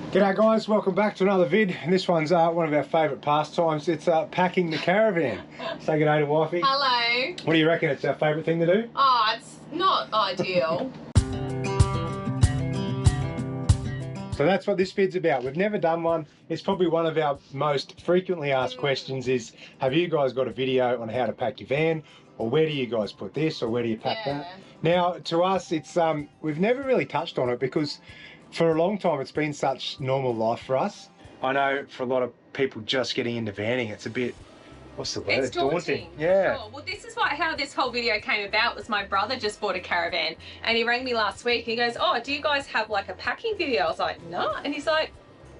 G'day guys, welcome back to another vid, and this one's one of our favourite pastimes. It's packing the caravan. Say g'day to wifey. Hello. What do you reckon it's our favourite thing to do? Oh, it's not ideal. So that's what this vid's about. We've never done one. It's probably one of our most frequently asked questions is, have you guys got a video on how to pack your van? Or where do you guys put this, or where do you pack that? Now, to us, it's we've never really touched on it because for a long time it's been such normal life for us. I know for a lot of people just getting into vanning, it's a bit, what's the word? It's daunting. Yeah. Sure. Well, this is how this whole video came about. Was my brother just bought a caravan and he rang me last week and he goes, oh, do you guys have like a packing video? I was like, no. And he's like,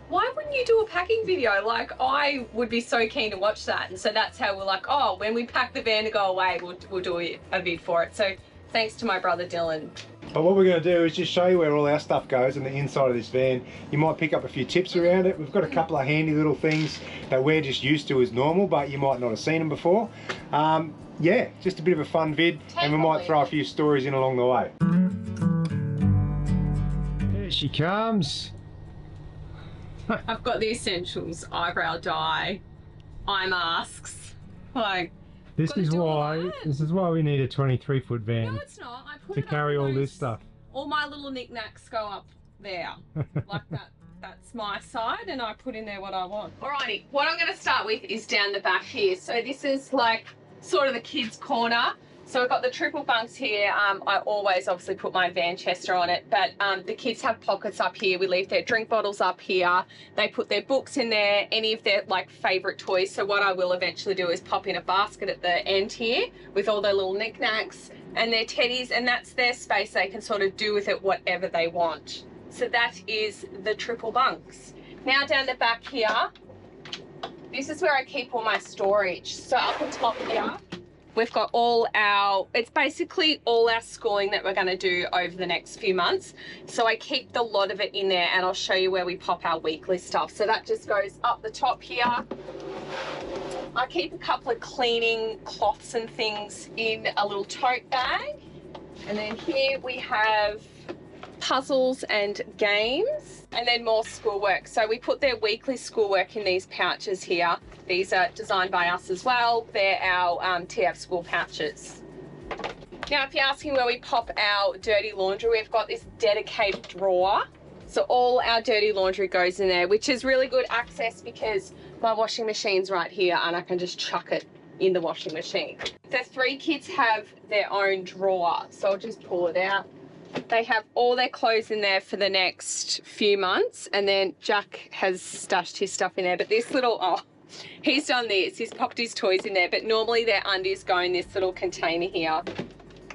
why wouldn't you do a packing video? Like, I would be so keen to watch that. And so that's how we're like, oh, when we pack the van to go away, we'll do a vid for it. So thanks to my brother Dylan. But what we're going to do is just show you where all our stuff goes in the inside of this van. You might pick up a few tips around it. We've got a couple of handy little things that we're just used to as normal, but you might not have seen them before. Yeah, just a bit of a fun vid, and we might throw a few stories in along the way. Here she comes. I've got the essentials: eyebrow dye, eye masks. Like, this is why we need a 23-foot van. No, it's not. I put to carry all this stuff. All my little knickknacks go up there, like that. That's my side, and I put in there what I want. Alrighty, what I'm going to start with is down the back here. So this is like sort of the kids' corner. So I've got the triple bunks here. I always obviously put my van chester on it, but the kids have pockets up here. We leave their drink bottles up here. They put their books in there, any of their like favorite toys. So what I will eventually do is pop in a basket at the end here with all their little knickknacks and their teddies, and that's their space. They can sort of do with it whatever they want. So that is the triple bunks. Now down the back here, this is where I keep all my storage. So up the top here, we've got it's basically all our schooling that we're going to do over the next few months. So I keep the lot of it in there, and I'll show you where we pop our weekly stuff. So that just goes up the top here. I keep a couple of cleaning cloths and things in a little tote bag. And then here we have puzzles and games, and then more schoolwork. So we put their weekly schoolwork in these pouches here. These are designed by us as well. They're our TF school pouches. Now, if you're asking where we pop our dirty laundry, we've got this dedicated drawer. So all our dirty laundry goes in there, which is really good access because my washing machine's right here and I can just chuck it in the washing machine. The 3 kids have their own drawer, so I'll just pull it out. They have all their clothes in there for the next few months, and then Jack has stashed his stuff in there. But this little, oh, he's done this. He's popped his toys in there, but normally their undies go in this little container here.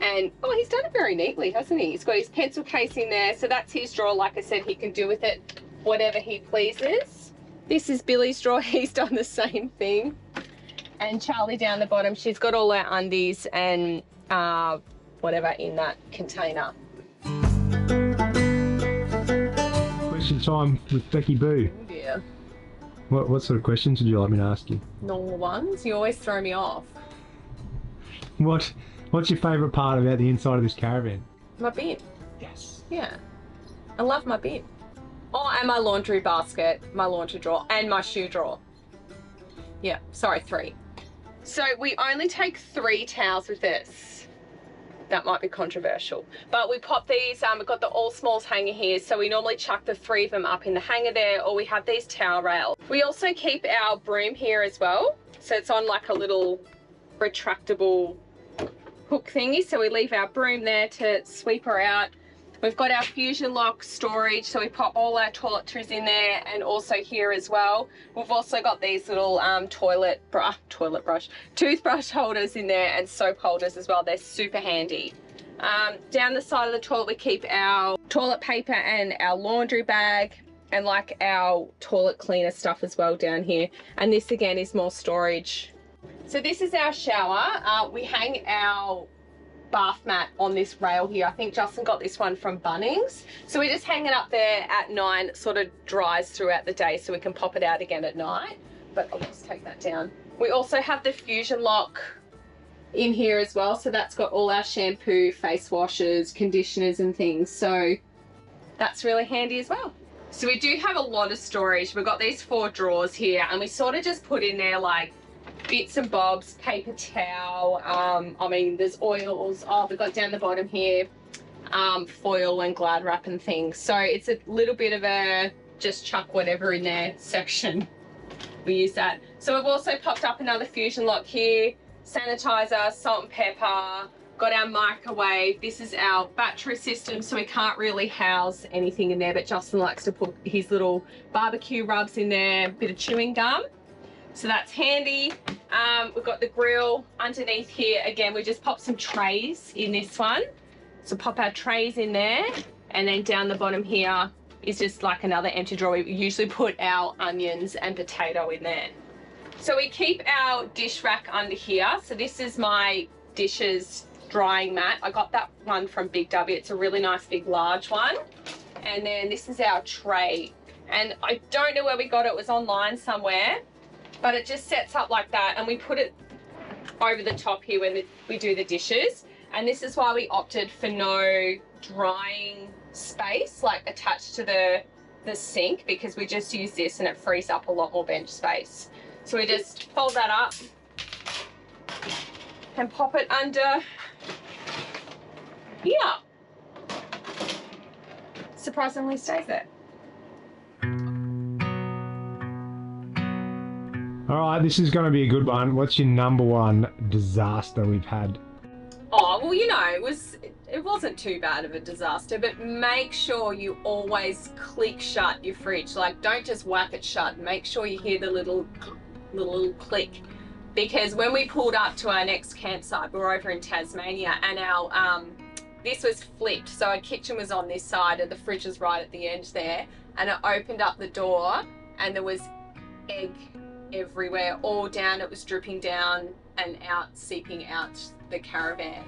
And, oh, he's done it very neatly, hasn't he? He's got his pencil case in there, so that's his drawer. Like I said, he can do with it whatever he pleases. This is Billy's drawer. He's done the same thing. And Charlie down the bottom, she's got all her undies and whatever in that container. Question time with Becky Boo. Oh dear. What sort of questions would you like me to ask you? Normal ones. You always throw me off. What's your favourite part about the inside of this caravan? My bin. Yes. Yeah. I love my bin. Oh, and my laundry basket, my laundry drawer, and my shoe drawer. Yeah, sorry, 3. So we only take 3 towels with this. That might be controversial, but we pop these. We've got the all smalls hanger here, so we normally chuck the 3 of them up in the hanger there, or we have these towel rails. We also keep our broom here as well, so it's on like a little retractable hook thingy, so we leave our broom there to sweep her out. We've got our fusion lock storage, so we pop all our toiletries in there, and also here as well. We've also got these little toothbrush holders in there, and soap holders as well. They're super handy. Down the side of the toilet we keep our toilet paper and our laundry bag, and like our toilet cleaner stuff as well down here. And this again is more storage. So this is our shower. We hang our bath mat on this rail here. I think Justin got this one from Bunnings. So we just hang it up there at night. It sort of dries throughout the day so we can pop it out again at night. But I'll just take that down. We also have the fusion lock in here as well. So that's got all our shampoo, face washes, conditioners and things. So that's really handy as well. So we do have a lot of storage. We've got these 4 drawers here, and we sort of just put in there like bits and bobs, paper towel, I mean, there's oils. Oh, we've got down the bottom here, foil and Glad wrap and things. So it's a little bit of a just chuck whatever in there section. We use that. So we've also popped up another fusion lock here, sanitizer, salt and pepper, got our microwave. This is our battery system, so we can't really house anything in there, but Justin likes to put his little barbecue rubs in there, bit of chewing gum. So that's handy. We've got the grill underneath here. Again, we just pop some trays in this one. So pop our trays in there, and then down the bottom here is just like another empty drawer. We usually put our onions and potato in there. So we keep our dish rack under here. So this is my dishes drying mat. I got that one from Big W. It's a really nice big large one. And then this is our tray. And I don't know where we got it. It was online somewhere. But it just sets up like that, and we put it over the top here when we do the dishes. And this is why we opted for no drying space like attached to the sink, because we just use this and it frees up a lot more bench space. So we just fold that up and pop it under here. Surprisingly stays there. All right, this is going to be a good one. What's your #1 disaster we've had? Oh, well, you know, it wasn't too bad of a disaster, but make sure you always click shut your fridge. Like, don't just whack it shut. Make sure you hear the little click. Because when we pulled up to our next campsite, we were over in Tasmania, and our this was flipped. So our kitchen was on this side and the fridge was right at the end there. And it opened up the door and there was egg everywhere, all down. It was dripping down and out, seeping out the caravan.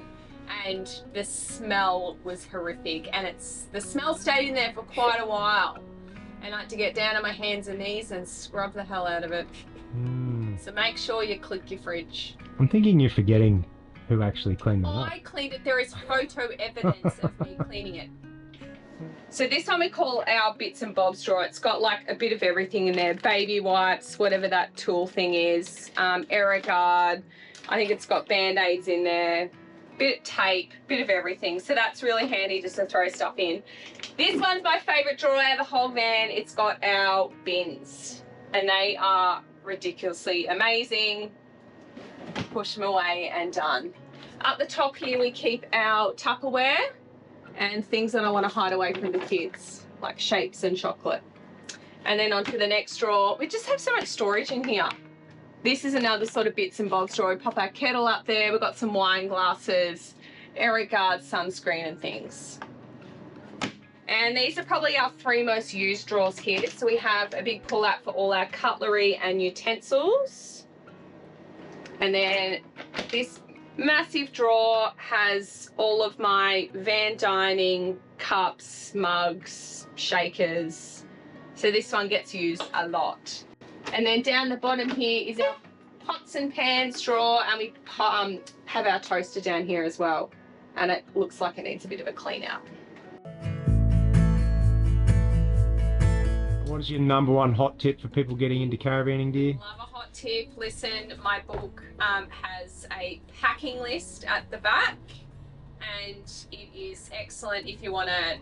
And the smell was horrific, and the smell stayed in there for quite a while. And I had to get down on my hands and knees and scrub the hell out of it. So make sure you click your fridge. I'm thinking you're forgetting who actually cleaned that up. I cleaned it. There is photo evidence of me cleaning it. So this one we call our bits and bobs drawer. It's got like a bit of everything in there. Baby wipes, whatever that tool thing is, error guard. I think it's got band-aids in there, bit of tape, bit of everything. So that's really handy just to throw stuff in. This one's my favorite drawer out of the whole van. It's got our bins and they are ridiculously amazing. Push them away and done. Up the top here we keep our Tupperware and things that I want to hide away from the kids, like shapes and chocolate. And then onto the next drawer. We just have so much storage in here. This is another sort of bits and bobs drawer. We pop our kettle up there. We've got some wine glasses, error guard, sunscreen and things. And these are probably our 3 most used drawers here. So we have a big pull out for all our cutlery and utensils. And then this massive drawer has all of my van dining cups, mugs, shakers. So this one gets used a lot. And then down the bottom here is our pots and pans drawer, and we have our toaster down here as well. And it looks like it needs a bit of a clean out. What is your #1 hot tip for people getting into caravanning, dear? Love a hot tip. Listen, my book has a packing list at the back, and it is excellent if you want to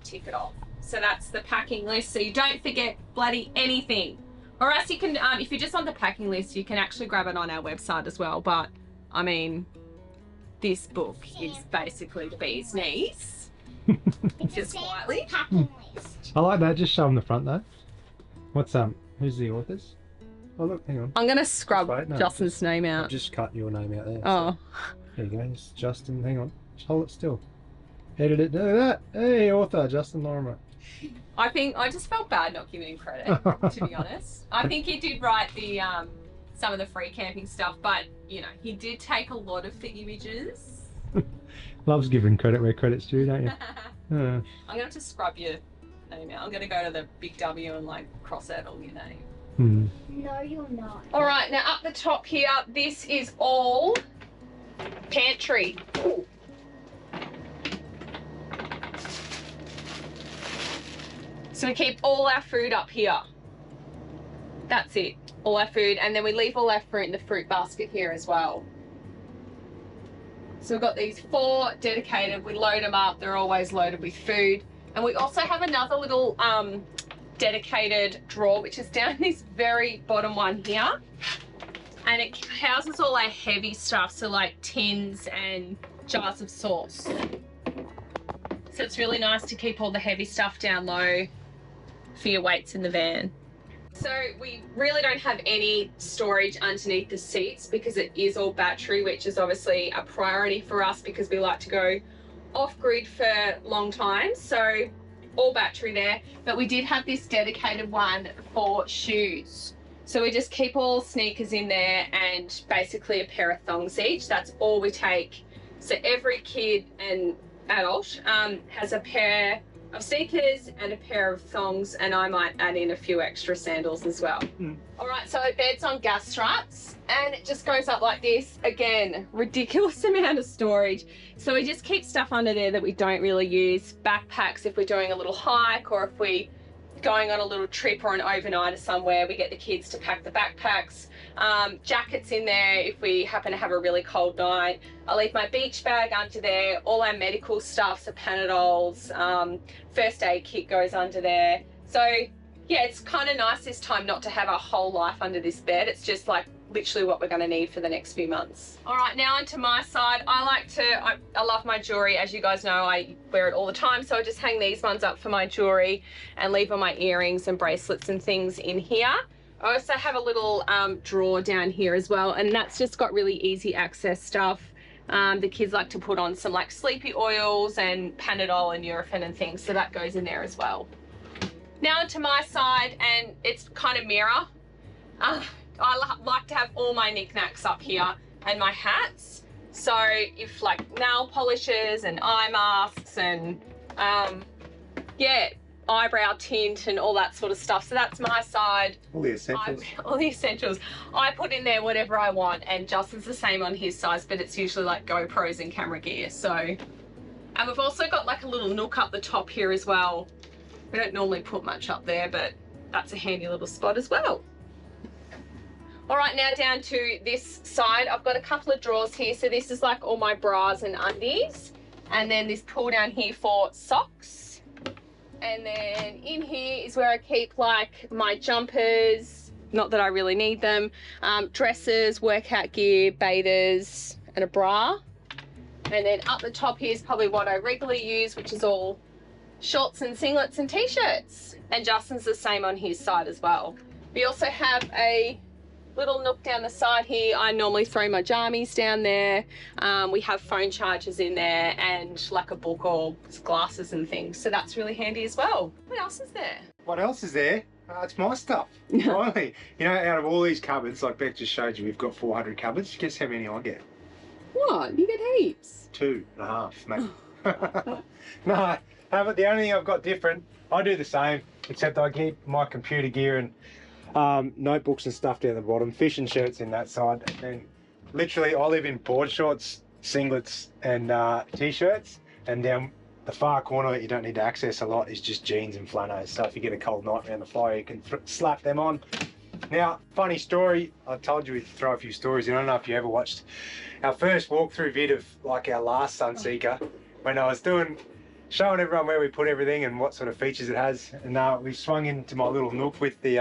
tick it off. So that's the packing list, so you don't forget bloody anything. Or else you can, if you're just on the packing list, you can actually grab it on our website as well. But, I mean, this book is basically the bee's knees. Just quietly. I like that. Just show them the front, though. What's who's the authors? Oh, look, hang on. I'm going to scrub No, Justin's name I've out. just cut your name out there. Oh. So. There you go. It's Justin. Hang on. Just hold it still. Edit it. Do that. Hey, author, Justin Lorimer. I just felt bad not giving him credit, to be honest. I think he did write the some of the free camping stuff, but you know, he did take a lot of the images. Loves giving credit where credit's due, don't you? I'm gonna have to scrub your name out. I'm gonna go to the Big W and like cross out all your name. No, you're not. All right, now up the top here, this is all pantry. Ooh. So we keep all our food up here. That's it, all our food. And then we leave all our fruit in the fruit basket here as well. So we've got these 4 dedicated, we load them up, they're always loaded with food. And we also have another little dedicated drawer, which is down this very bottom one here. And it houses all our heavy stuff, so like tins and jars of sauce. So it's really nice to keep all the heavy stuff down low for your weights in the van. So we really don't have any storage underneath the seats because it is all battery, which is obviously a priority for us because we like to go off-grid for long times. So all battery there, but we did have this dedicated one for shoes. So we just keep all sneakers in there and basically a pair of thongs each. That's all we take. So every kid and adult has a pair of sneakers and a pair of thongs, and I might add in a few extra sandals as well. All right, so our bed's on gas struts and it just goes up like this. Again, ridiculous amount of storage. So we just keep stuff under there that we don't really use. Backpacks if we're doing a little hike, or if we're going on a little trip or an overnighter somewhere, we get the kids to pack the backpacks. Jackets in there if we happen to have a really cold night. I leave my beach bag under there. All our medical stuff, so Panadols, first aid kit goes under there. So yeah, it's kind of nice this time not to have our whole life under this bed. It's just like literally what we're going to need for the next few months. All right, now onto my side. I love my jewelry. As you guys know, I wear it all the time, so I just hang these ones up for my jewelry and leave all my earrings and bracelets and things in here. I also have a little drawer down here as well, and that's just got really easy access stuff. The kids like to put on some like sleepy oils and Panadol and Nurofen and things, so that goes in there as well. Now onto my side, and it's kind of mirror. I like to have all my knickknacks up here and my hats. So if like nail polishes and eye masks and yeah, eyebrow tint and all that sort of stuff. So that's my side. All the essentials. All the essentials. I put in there whatever I want, and Justin's the same on his size, but it's usually like GoPros and camera gear. So, and we've also got like a little nook up the top here as well. We don't normally put much up there, but that's a handy little spot as well. All right, now down to this side, I've got a couple of drawers here. So this is like all my bras and undies, and then this pull down here for socks. And then in here is where I keep like my jumpers, not that I really need them, dresses, workout gear, bathers, and a bra. And then up the top here is probably what I regularly use, which is all shorts and singlets and t-shirts. And Justin's the same on his side as well. We also have a little nook down the side here. I normally throw my jammies down there. We have phone chargers in there and like a book or glasses and things. So that's really handy as well. What else is there? What else is there? It's my stuff. Finally. You know, out of all these cupboards, like Beck just showed you, we've got 400 cupboards. Guess how many I get? What? You get heaps. 2.5, maybe. No, but the only thing I've got different, I do the same, except I keep my computer gear and notebooks and stuff down the bottom, fishing shirts in that side, and then literally I live in board shorts, singlets and t-shirts, and down the far corner that you don't need to access a lot is just jeans and flannels. So if you get a cold night around the fire, you can slap them on. Now, funny story, I told you we'd throw a few stories in. I don't know if you ever watched our first walkthrough vid of like our last Sunseeker, when I was showing everyone where we put everything and what sort of features it has. And we swung into my little nook with the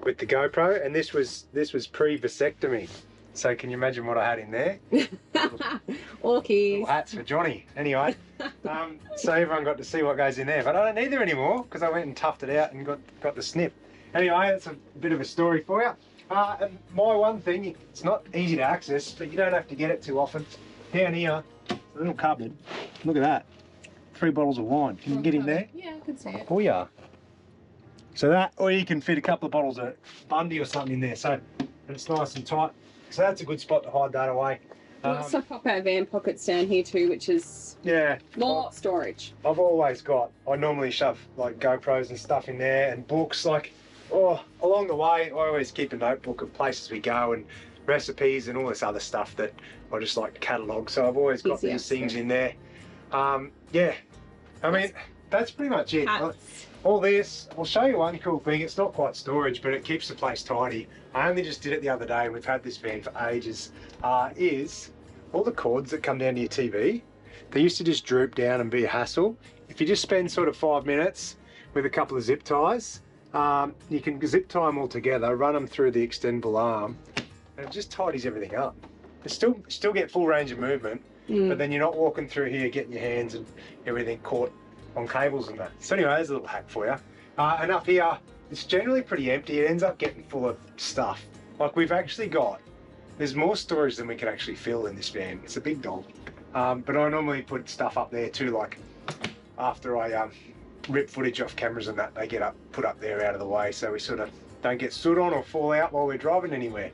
GoPro, and this was pre-vasectomy. So can you imagine what I had in there? Orkies. Hats for Johnny. Anyway, so everyone got to see what goes in there. But I don't need them anymore because I went and toughed it out and got the snip. Anyway, that's a bit of a story for you. And my one thing, it's not easy to access, but you don't have to get it too often. Down here, a little cupboard. Look at that. 3 bottles of wine. Can you get in there? Yeah, I can see it. Oh yeah. So that, or you can fit a couple of bottles of Bundy or something in there. So it's nice and tight. So that's a good spot to hide that away. We also pop our van pockets down here too, which is more storage. I normally shove like GoPros and stuff in there and books. Like, along the way, I always keep a notebook of places we go and recipes and all this other stuff that I just like to catalogue. So I've always got these things in there. Yeah, I mean, that's pretty much it. all this, I'll show you one cool thing. It's not quite storage, but it keeps the place tidy. I only just did it the other day, and we've had this van for ages, is all the cords that come down to your TV. They used to just droop down and be a hassle. If you just spend sort of 5 minutes with a couple of zip ties, you can zip tie them all together, run them through the extendable arm, and it just tidies everything up. You still get full range of movement, but then you're not walking through here getting your hands and everything caught on cables and that. So anyway, there's a little hack for you. And up here, it's generally pretty empty. It ends up getting full of stuff. Like we've actually got, there's more storage than we can actually fill in this van. It's a big dog. But I normally put stuff up there too, like after I rip footage off cameras and that, they get put up there out of the way, so we sort of don't get stood on or fall out while we're driving anywhere.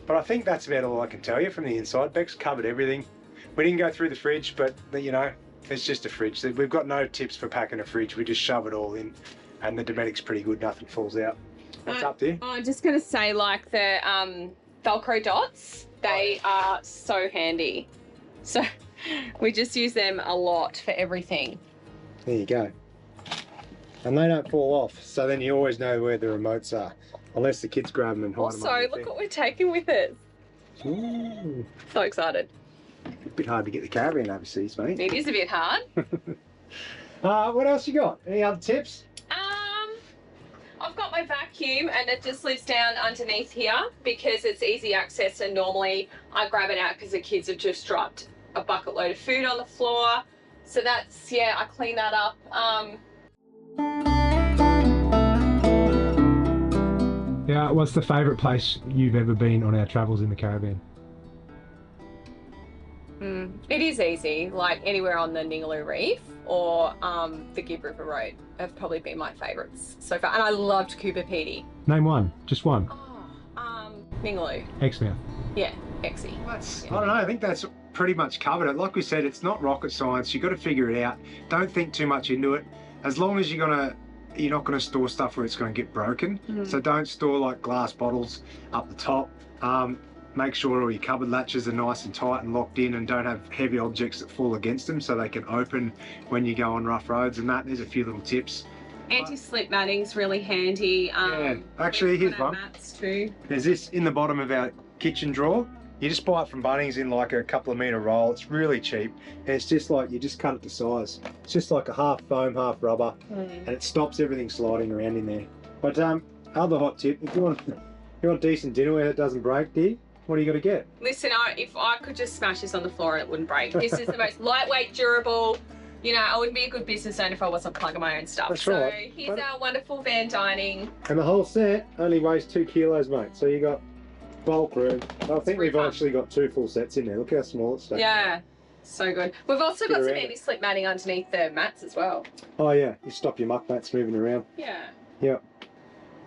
But I think that's about all I can tell you from the inside. Beck's covered everything. We didn't go through the fridge, but you know, it's just a fridge. We've got no tips for packing a fridge. We just shove it all in, and the Dometic's pretty good. Nothing falls out. What's up there? I'm just gonna say, like the Velcro dots, they are so handy. So we just use them a lot for everything. There you go. And they don't fall off, so then you always know where the remotes are, unless the kids grab them and hide them. Also, look what we're taking with us. Ooh. So excited. A bit hard to get the Caravan overseas, mate. It is a bit hard. What else you got? Any other tips? I've got my vacuum, and it just lives down underneath here because it's easy access, and normally I grab it out because the kids have just dropped a bucket load of food on the floor. So that's, yeah, I clean that up. Yeah, what's the favourite place you've ever been on our travels in the Caravan? It is easy, like anywhere on the Ningaloo Reef or the Gibb River Road have probably been my favourites so far. And I loved Cooper Pedy. Name one, just one. Ningaloo. Exmouth. Yeah, Exie. I don't know, I think that's pretty much covered it. Like we said, it's not rocket science. You've got to figure it out. Don't think too much into it. As long as you're not going to store stuff where it's going to get broken. So don't store like glass bottles up the top. Make sure all your cupboard latches are nice and tight and locked in, and don't have heavy objects that fall against them so they can open when you go on rough roads and that. There's a few little tips. Anti-slip matting's really handy. Yeah, actually here's one. Mats too. There's this in the bottom of our kitchen drawer. You just buy it from Bunnings in like a couple of metre roll. It's really cheap, and it's just like, you just cut it to size. It's just like a half foam, half rubber, and it stops everything sliding around in there. But other hot tip, if you want decent dinnerware that doesn't break, dear, what do you got to get? Listen, if I could just smash this on the floor and it wouldn't break. This is the most lightweight, durable. You know, I wouldn't be a good business owner if I wasn't plugging my own stuff. That's so right. Here's our wonderful van dining. And the whole set only weighs 2 kilos, mate. So you got bulk room. I think we've actually got 2 full sets in there. Look how small it's stacked. Yeah, so good. We've also got some anti-slip matting underneath the mats as well. Oh yeah, you stop your muck mats moving around. Yeah. Yep.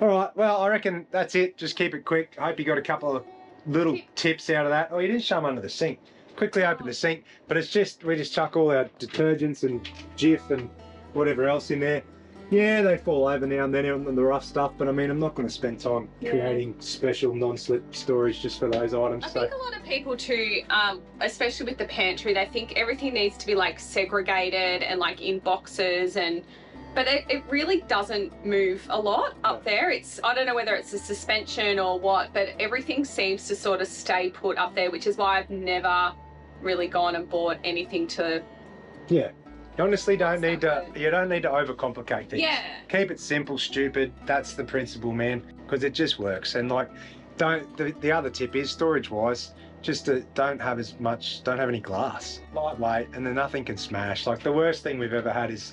All right, well, I reckon that's it. Just keep it quick. I hope you got a couple of little tips out of that. Oh, you didn't show them under the sink. Quickly open the sink, but it's just, we just chuck all our detergents and Jif and whatever else in there. Yeah, they fall over now and then on the rough stuff, but I mean, I'm not going to spend time creating special non-slip storage just for those items. I think a lot of people too, especially with the pantry, they think everything needs to be like segregated and like in boxes, but it really doesn't move a lot up there. I don't know whether it's a suspension or what, but everything seems to sort of stay put up there, which is why I've never really gone and bought anything to... Yeah. You honestly don't need to, overcomplicate things. Yeah. Keep it simple, stupid. That's the principle, man, because it just works. And like, the other tip is, storage-wise, just don't have any glass. Lightweight, and then nothing can smash. Like, the worst thing we've ever had is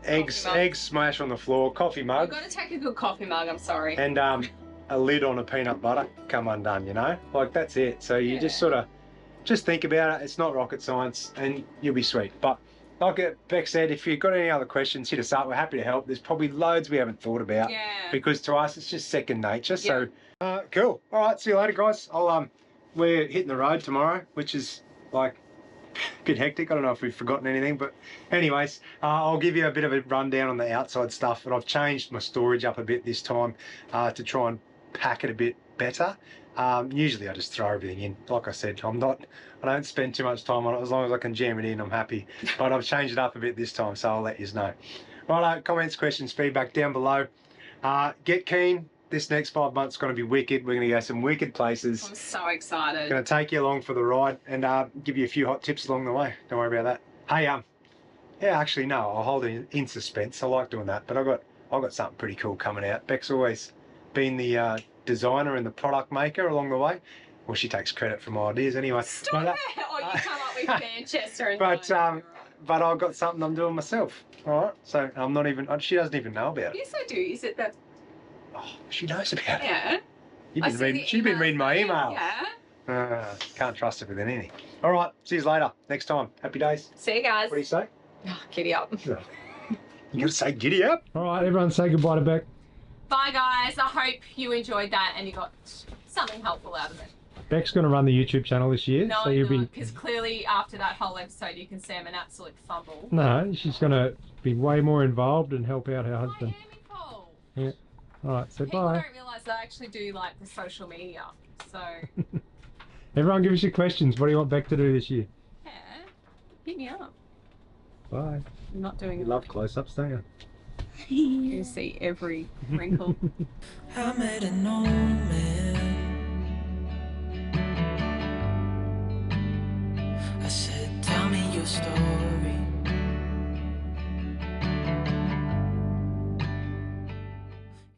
eggs smash on the floor, coffee mug. You've got to take a good coffee mug, I'm sorry. And a lid on a peanut butter come undone, you know? Like, that's it. So you just sort of, just think about it. It's not rocket science, and you'll be sweet. But like Beck said, if you've got any other questions, hit us up. We're happy to help. There's probably loads we haven't thought about. Yeah. Because to us, it's just second nature. So, cool. All right, see you later, guys. We're hitting the road tomorrow, which is like a bit hectic. I don't know if we've forgotten anything, but anyways, I'll give you a bit of a rundown on the outside stuff. And I've changed my storage up a bit this time to try and pack it a bit better. Usually I just throw everything in. Like I said, I don't spend too much time on it. As long as I can jam it in, I'm happy. But I've changed it up a bit this time, so I'll let you know. Righto, comments, questions, feedback down below. Get keen. This next 5 months is going to be wicked. We're going to go some wicked places. I'm so excited. Going to take you along for the ride and give you a few hot tips along the way. Don't worry about that. Hey, yeah, actually no, I'll hold it in suspense. I like doing that, but I've got something pretty cool coming out. Beck's always been the designer and the product maker along the way. Well, she takes credit for my ideas anyway. Stop it! Oh, you come up with Manchester and but I've got something I'm doing myself. All right, so I'm not even. She doesn't even know about it. Yes, I do. Is it that? Oh, she knows about it. Yeah. She's been reading my emails. Yeah. Can't trust her with anything. All right, see you later. Next time. Happy days. See you guys. What do you say? Oh, giddy up. You gotta say giddy up. All right, everyone say goodbye to Beck. Bye guys. I hope you enjoyed that and you got something helpful out of it. Beck's going to run the YouTube channel this year. No, so you'll be... because clearly after that whole episode you can see I'm an absolute fumble. No, she's going to be way more involved and help out her husband. I am involved. Yeah. All right, so People bye. don't realise that I actually do like the social media. So... Everyone give us your questions. What do you want Beck to do this year? Yeah. Hit me up. Bye. I'm not doing it. You love close-ups, don't you? You see every wrinkle. I made a man. I said, tell me your story.